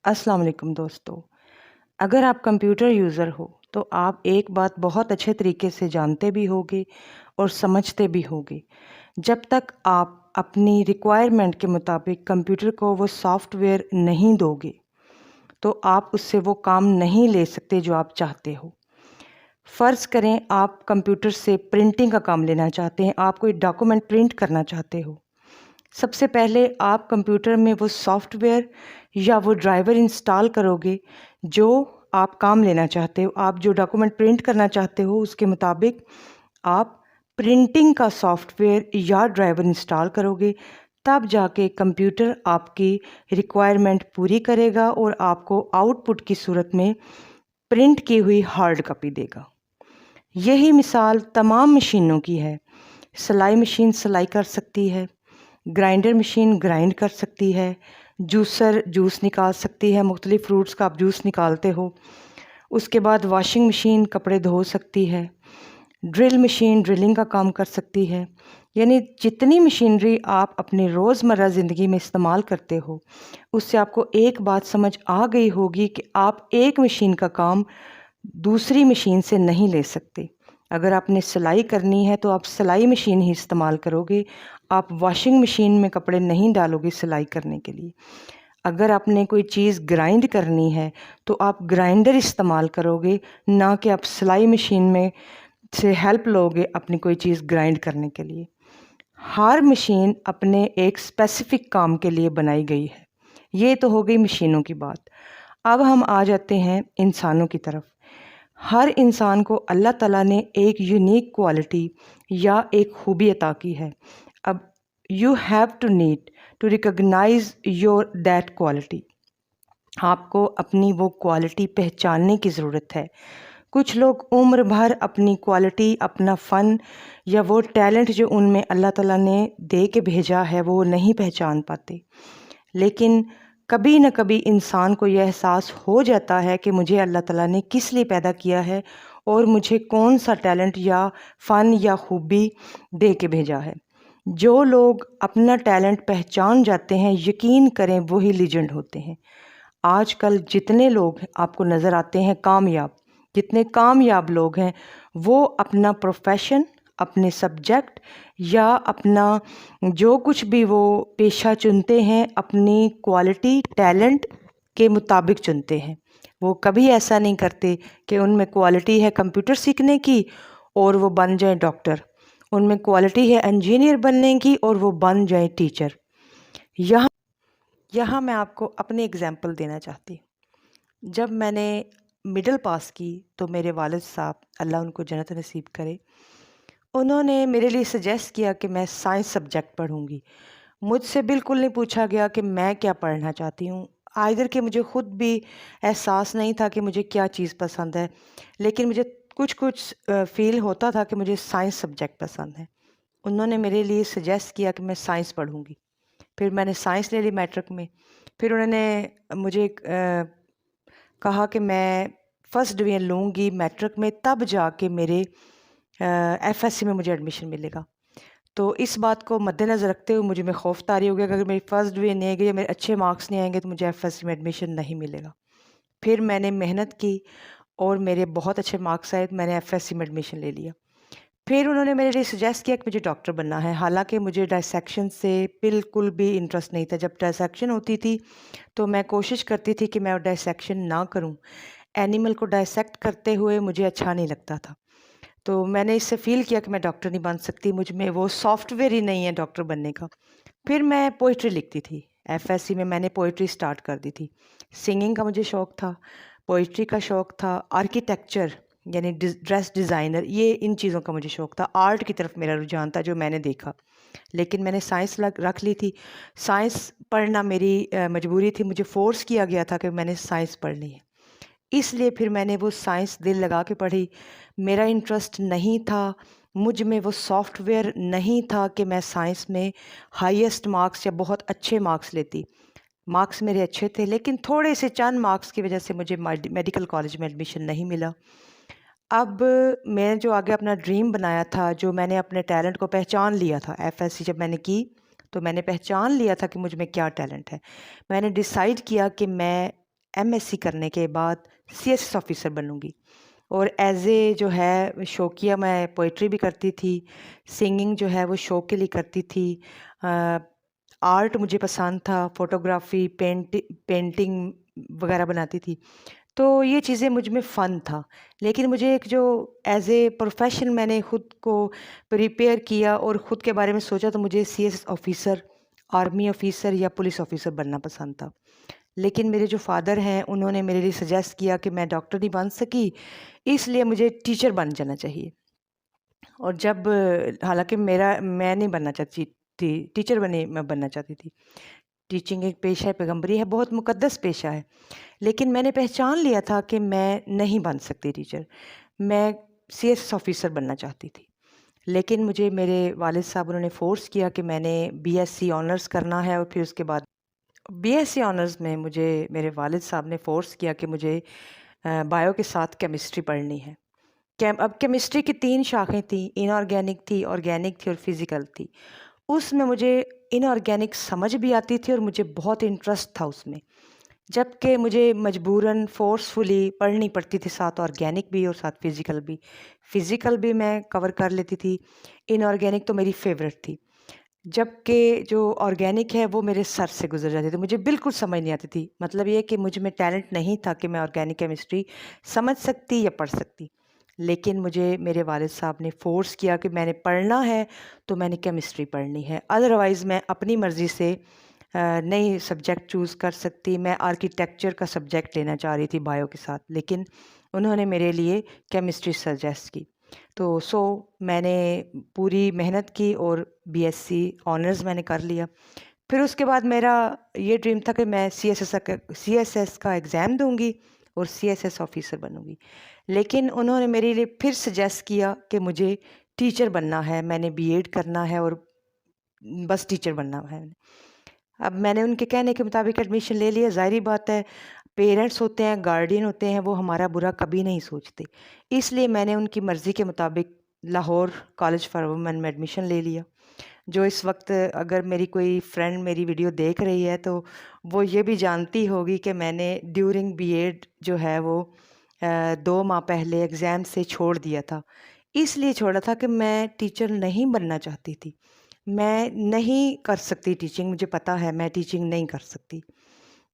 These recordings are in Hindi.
अस्सलाम वालेकुम दोस्तों। अगर आप कंप्यूटर यूज़र हो तो आप एक बात बहुत अच्छे तरीके से जानते भी होगे और समझते भी होगे। जब तक आप अपनी रिक्वायरमेंट के मुताबिक कंप्यूटर को वो सॉफ्टवेयर नहीं दोगे तो आप उससे वो काम नहीं ले सकते जो आप चाहते हो। फ़र्ज़ करें आप कंप्यूटर से प्रिंटिंग का काम लेना चाहते हैं, आप कोई डॉक्यूमेंट प्रिंट करना चाहते हो। सबसे पहले आप कंप्यूटर में वो सॉफ्टवेयर या वो ड्राइवर इंस्टॉल करोगे जो आप काम लेना चाहते हो। आप जो डॉक्यूमेंट प्रिंट करना चाहते हो उसके मुताबिक आप प्रिंटिंग का सॉफ्टवेयर या ड्राइवर इंस्टॉल करोगे, तब जाके कंप्यूटर आपकी रिक्वायरमेंट पूरी करेगा और आपको आउटपुट की सूरत में प्रिंट की हुई हार्ड कॉपी देगा। यही मिसाल तमाम मशीनों की है। सिलाई मशीन सिलाई कर सकती है, ग्राइंडर मशीन ग्राइंड कर सकती है, जूसर जूस निकाल सकती है, मुख्तलिफ़ फ्रूट्स का आप जूस निकालते हो। उसके बाद वॉशिंग मशीन कपड़े धो सकती है, ड्रिल मशीन ड्रिलिंग का काम कर सकती है। यानी जितनी मशीनरी आप अपनी रोज़मर्रा ज़िंदगी में इस्तेमाल करते हो, उससे आपको एक बात समझ आ गई होगी कि आप एक मशीन का काम दूसरी मशीन से नहीं ले सकते। अगर आपने सिलाई करनी है तो आप सिलाई मशीन ही इस्तेमाल करोगे, आप वॉशिंग मशीन में कपड़े नहीं डालोगे सिलाई करने के लिए। अगर आपने कोई चीज़ ग्राइंड करनी है तो आप ग्राइंडर इस्तेमाल करोगे, ना कि आप सिलाई मशीन में से हेल्प लोगे अपनी कोई चीज़ ग्राइंड करने के लिए। हर मशीन अपने एक स्पेसिफ़िक काम के लिए बनाई गई है। ये तो हो गई मशीनों की बात। अब हम आ जाते हैं इंसानों की तरफ। हर इंसान को अल्लाह ताला ने एक यूनिक क्वालिटी या एक खूबी अता की है। अब you have to need to recognize your that quality. आपको अपनी वो क्वालिटी पहचानने की ज़रूरत है। कुछ लोग उम्र भर अपनी क्वालिटी, अपना फ़न या वो टैलेंट जो उनमें अल्लाह ताला ने दे के भेजा है वो नहीं पहचान पाते। लेकिन कभी न कभी इंसान को यह एहसास हो जाता है कि मुझे अल्लाह ताला ने किस लिए पैदा किया है और मुझे कौन सा टैलेंट या फ़न या खूबी दे के भेजा है। जो लोग अपना टैलेंट पहचान जाते हैं, यकीन करें वही लीजेंड होते हैं। आजकल जितने लोग आपको नज़र आते हैं कामयाब, जितने कामयाब लोग हैं वो अपना प्रोफ़ेशन, अपने सब्जेक्ट या अपना जो कुछ भी वो पेशा चुनते हैं अपनी क्वालिटी, टैलेंट के मुताबिक चुनते हैं। वो कभी ऐसा नहीं करते कि उनमें क्वालिटी है कंप्यूटर सीखने की और वो बन जाएँ डॉक्टर। उनमें क्वालिटी है इंजीनियर बनने की और वो बन जाएँ टीचर। यहाँ यहाँ मैं आपको अपनी एग्ज़ाम्पल देना चाहती हूँ। जब मैंने मिडल पास की तो मेरे वालिद साहब, अल्लाह उनको जन्नत नसीब करे, उन्होंने मेरे लिए सजेस्ट किया कि मैं साइंस सब्जेक्ट पढ़ूँगी। मुझसे बिल्कुल नहीं पूछा गया कि मैं क्या पढ़ना चाहती हूँ। आइदर कि मुझे खुद भी एहसास नहीं था कि मुझे क्या चीज़ पसंद है, लेकिन मुझे कुछ-कुछ फ़ील होता था कि मुझे साइंस सब्जेक्ट पसंद है। उन्होंने मेरे लिए सजेस्ट किया कि मैं साइंस पढ़ूँगी। फिर मैंने साइंस ले ली मैट्रिक में। फिर उन्होंने मुझे कहा कि मैं फर्स्ट डिवीज़न लूँगी मैट्रिक में, तब जाके मेरे एफएससी में मुझे एडमिशन मिलेगा। तो इस बात को मद्देनज़र रखते हुए मुझे में खौफ़ तारी हो गया कि अगर मेरी फर्स्ट डिवीज़न नहीं आएगी या मेरे अच्छे मार्क्स नहीं आएँगे तो मुझे एफएससी में एडमिशन नहीं मिलेगा। फिर मैंने मेहनत की और मेरे बहुत अच्छे मार्क्स आए तो मैंने एफएससी में एडमिशन ले लिया। फिर उन्होंने मेरे लिए सजेस्ट किया कि मुझे डॉक्टर बनना है। हालाँकि मुझे डायसेक्शन से बिल्कुल भी इंटरेस्ट नहीं था। जब डायसेक्शन होती थी तो मैं कोशिश करती थी कि मैं डायसेक्शन ना करूँ। एनिमल को डायसेक्ट करते हुए मुझे अच्छा नहीं लगता था। तो मैंने इससे फ़ील किया कि मैं डॉक्टर नहीं बन सकती, मुझ में वो सॉफ्टवेयर ही नहीं है डॉक्टर बनने का। फिर मैं पोएट्री लिखती थी। एफएससी में मैंने पोएट्री स्टार्ट कर दी थी। सिंगिंग का मुझे शौक था, पोएट्री का शौक था, आर्किटेक्चर यानी ड्रेस डिज़ाइनर, ये इन चीज़ों का मुझे शौक था। आर्ट की तरफ मेरा रुझान था जो मैंने देखा। लेकिन मैंने साइंस रख ली थी। साइंस पढ़ना मेरी मजबूरी थी, मुझे फ़ोर्स किया गया था कि मैंने साइंस पढ़नी है। इसलिए फिर मैंने वो साइंस दिल लगा के पढ़ी। मेरा इंटरेस्ट नहीं था, मुझ में वो सॉफ्टवेयर नहीं था कि मैं साइंस में हाईएस्ट मार्क्स या बहुत अच्छे मार्क्स लेती। मार्क्स मेरे अच्छे थे लेकिन थोड़े से चंद मार्क्स की वजह से मुझे मेडिकल कॉलेज में एडमिशन नहीं मिला। अब मैं जो आगे अपना ड्रीम बनाया था, जो मैंने अपने टैलेंट को पहचान लिया था, एफएससी जब मैंने की तो मैंने पहचान लिया था कि मुझ में क्या टैलेंट है। मैंने डिसाइड किया कि मैं एमएससी करने के बाद सीएसएस ऑफिसर बनूंगी। और एज ए जो है शौकिया मैं पोइट्री भी करती थी, सिंगिंग जो है वो शौक के लिए करती थी। आर्ट मुझे पसंद था, फोटोग्राफी, पेंटिंग वगैरह बनाती थी। तो ये चीज़ें मुझ में फ़न था। लेकिन मुझे एक जो एज़ ए प्रोफ़ेशन मैंने ख़ुद को प्रिपेयर किया और ख़ुद के बारे में सोचा, तो मुझे सीएसएस ऑफ़िसर, आर्मी ऑफ़िसर या पुलिस ऑफ़िसर बनना पसंद था। लेकिन मेरे जो फ़ादर हैं उन्होंने मेरे लिए सजेस्ट किया कि मैं डॉक्टर नहीं बन सकी, इसलिए मुझे टीचर बन जाना चाहिए। और जब हालाँकि मैं नहीं बनना चाहती थी, टीचर मैं बनना चाहती थी। टीचिंग एक पेशा है, पैगम्बरी है, बहुत मुक़द्दस पेशा है। लेकिन मैंने पहचान लिया था कि मैं नहीं बन सकती टीचर, मैं सीएसएस ऑफ़िसर बनना चाहती थी। लेकिन मुझे मेरे वालिद साहब उन्होंने फ़ोर्स किया कि मैंने बीएससी ऑनर्स करना है, और फिर उसके बाद बीएससी ऑनर्स में मुझे मेरे वालिद साहब ने फ़ोर्स किया कि मुझे बायो के साथ केमिस्ट्री पढ़नी है। अब केमिस्ट्री की 3 शाखें थी, इनऑर्गेनिक थी, ऑर्गेनिक थी और फ़िज़िकल थी। उसमें मुझे इनऑर्गेनिक समझ भी आती थी और मुझे बहुत इंटरेस्ट था उसमें। जबकि मुझे मजबूरन फ़ोर्सफुली पढ़नी पड़ती थी, साथ ऑर्गेनिक भी और साथ फ़िज़िकल भी। फ़िज़िकल भी मैं कवर कर लेती थी, इनऑर्गेनिक तो मेरी फ़ेवरेट थी। जबकि जो ऑर्गेनिक है वो मेरे सर से गुज़र जाती थी, मुझे बिल्कुल समझ नहीं आती थी। मतलब ये कि मुझ में टैलेंट नहीं था कि मैं ऑर्गेनिक केमिस्ट्री समझ सकती या पढ़ सकती। लेकिन मुझे मेरे वालिद साहब ने फ़ोर्स किया कि मैंने पढ़ना है तो मैंने केमिस्ट्री पढ़नी है, अदरवाइज़ मैं अपनी मर्ज़ी से नई सब्जेक्ट चूज़ कर सकती। मैं आर्किटेक्चर का सब्जेक्ट लेना चाह रही थी बायो के साथ, लेकिन उन्होंने मेरे लिए केमिस्ट्री सजेस्ट की। तो मैंने पूरी मेहनत की और बीएससी ऑनर्स मैंने कर लिया। फिर उसके बाद मेरा ये ड्रीम था कि मैं सीएसएस का एग्ज़ाम दूँगी और सीएसएस ऑफ़िसर बनूँगी। लेकिन उन्होंने मेरे लिए फिर सजेस्ट किया कि मुझे टीचर बनना है, मैंने बीएड करना है और बस टीचर बनना है। अब मैंने उनके कहने के मुताबिक एडमिशन ले लिया। ज़ाहिर बात है, पेरेंट्स होते हैं, गार्डियन होते हैं, वो हमारा बुरा कभी नहीं सोचते। इसलिए मैंने उनकी मर्ज़ी के मुताबिक लाहौर कॉलेज फॉर वुमेन में एडमिशन ले लिया। जो इस वक्त अगर मेरी कोई फ्रेंड मेरी वीडियो देख रही है तो वो ये भी जानती होगी कि मैंने ड्यूरिंग बीएड जो है वो 2 माह पहले एग्ज़ाम से छोड़ दिया था। इसलिए छोड़ा था कि मैं टीचर नहीं बनना चाहती थी। मैं नहीं कर सकती टीचिंग, मुझे पता है मैं टीचिंग नहीं कर सकती।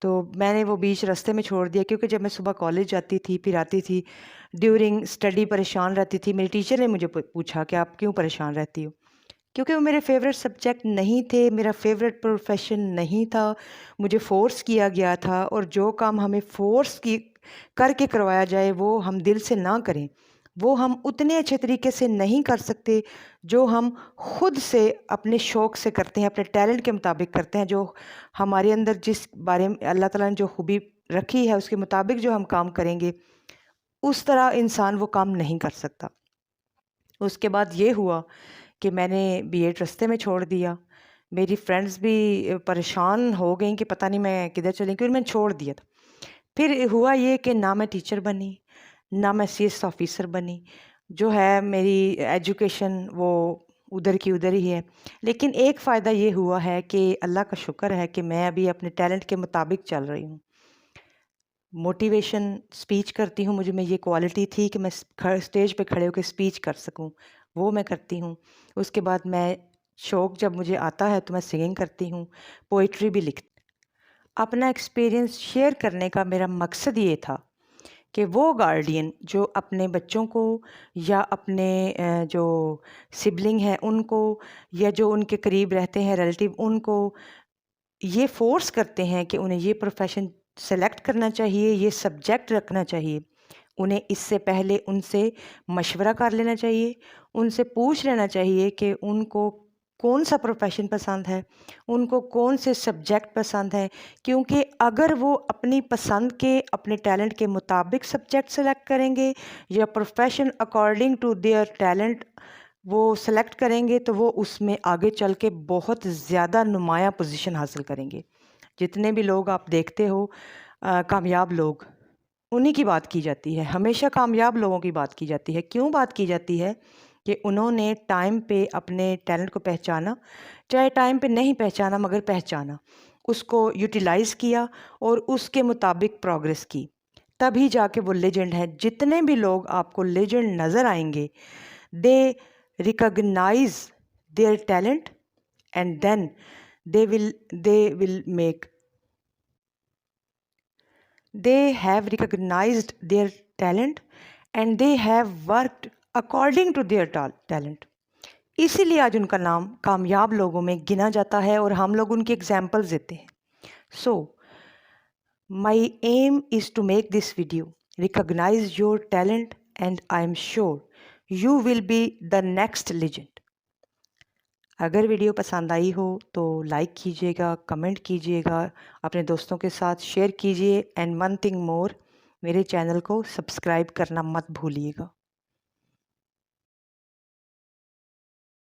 तो मैंने वो बीच रास्ते में छोड़ दिया, क्योंकि जब मैं सुबह कॉलेज जाती थी, फिर आती थी, ड्यूरिंग स्टडी परेशान रहती थी। मेरी टीचर ने मुझे पूछा कि आप क्यों परेशान रहती हो? क्योंकि वो मेरे फेवरेट सब्जेक्ट नहीं थे, मेरा फेवरेट प्रोफेशन नहीं था, मुझे फ़ोर्स किया गया था, और जो काम हमें फ़ोर्स की करके करवाया जाए वो हम दिल से ना करें, वो हम उतने अच्छे तरीके से नहीं कर सकते जो हम खुद से अपने शौक़ से करते हैं, अपने टैलेंट के मुताबिक करते हैं। जो हमारे अंदर जिस बारे में अल्लाह ताला ने जो खूबी रखी है उसके मुताबिक जो हम काम करेंगे, उस तरह इंसान वो काम नहीं कर सकता। उसके बाद ये हुआ कि मैंने बीएड रास्ते में छोड़ दिया। मेरी फ्रेंड्स भी परेशान हो गईं कि पता नहीं मैं किधर चली गई, और मैंने छोड़ दिया था। फिर हुआ ये कि ना मैं टीचर बनी, ना मैं सीएस ऑफ़िसर बनी। जो है मेरी एजुकेशन वो उधर की उधर ही है। लेकिन एक फ़ायदा ये हुआ है कि अल्लाह का शुक्र है कि मैं अभी अपने टैलेंट के मुताबिक चल रही हूँ। मोटिवेशन स्पीच करती हूँ, मुझ में ये क्वालिटी थी कि मैं स्टेज पे खड़े होकर स्पीच कर सकूँ, वो मैं करती हूँ। उसके बाद मैं शौक जब मुझे आता है तो मैं सिंगिंग करती हूँ, पोइट्री भी अपना एक्सपीरियंस शेयर करने का मेरा मकसद ये था कि वो गार्डियन जो अपने बच्चों को या अपने जो सिबलिंग हैं उनको, या जो उनके करीब रहते हैं रिलेटिव, उनको ये फ़ोर्स करते हैं कि उन्हें ये प्रोफ़ेशन सेलेक्ट करना चाहिए, ये सब्जेक्ट रखना चाहिए। उन्हें इससे पहले उनसे मशवरा कर लेना चाहिए, उनसे पूछ लेना चाहिए कि उनको कौन-सा प्रोफ़ेशन पसंद है, उनको कौन से सब्जेक्ट पसंद हैं। क्योंकि अगर वो अपनी पसंद के, अपने टैलेंट के मुताबिक सब्जेक्ट सेलेक्ट करेंगे या profession according to their talent वो सेलेक्ट करेंगे, तो वो उसमें आगे चल के बहुत ज़्यादा नुमायाँ पोजीशन हासिल करेंगे। जितने भी लोग आप देखते हो कामयाब लोग, उन्हीं की बात की जाती है, हमेशा कामयाब लोगों की बात की जाती है। क्यों बात की जाती है? कि उन्होंने टाइम पे अपने टैलेंट को पहचाना, चाहे टाइम पे नहीं पहचाना मगर पहचाना। उसको यूटिलाइज़ किया और उसके मुताबिक प्रोग्रेस की, तभी जाके वो लेजेंड है। जितने भी लोग आपको लेजेंड नज़र आएंगे, they recognise their talent and then they have recognized their talent and they have worked according to their talent. इसीलिए आज उनका नाम कामयाब लोगों में गिना जाता है और हम लोग उनकी एग्जाम्पल्स देते हैं. So my aim is to make this video recognise your talent and I am sure you will be the next legend. अगर वीडियो पसंद आई हो तो लाइक कीजिएगा, कमेंट कीजिएगा, अपने दोस्तों के साथ शेयर कीजिए एंड वन थिंग मोर, मेरे चैनल को सब्सक्राइब करना मत भूलिएगा.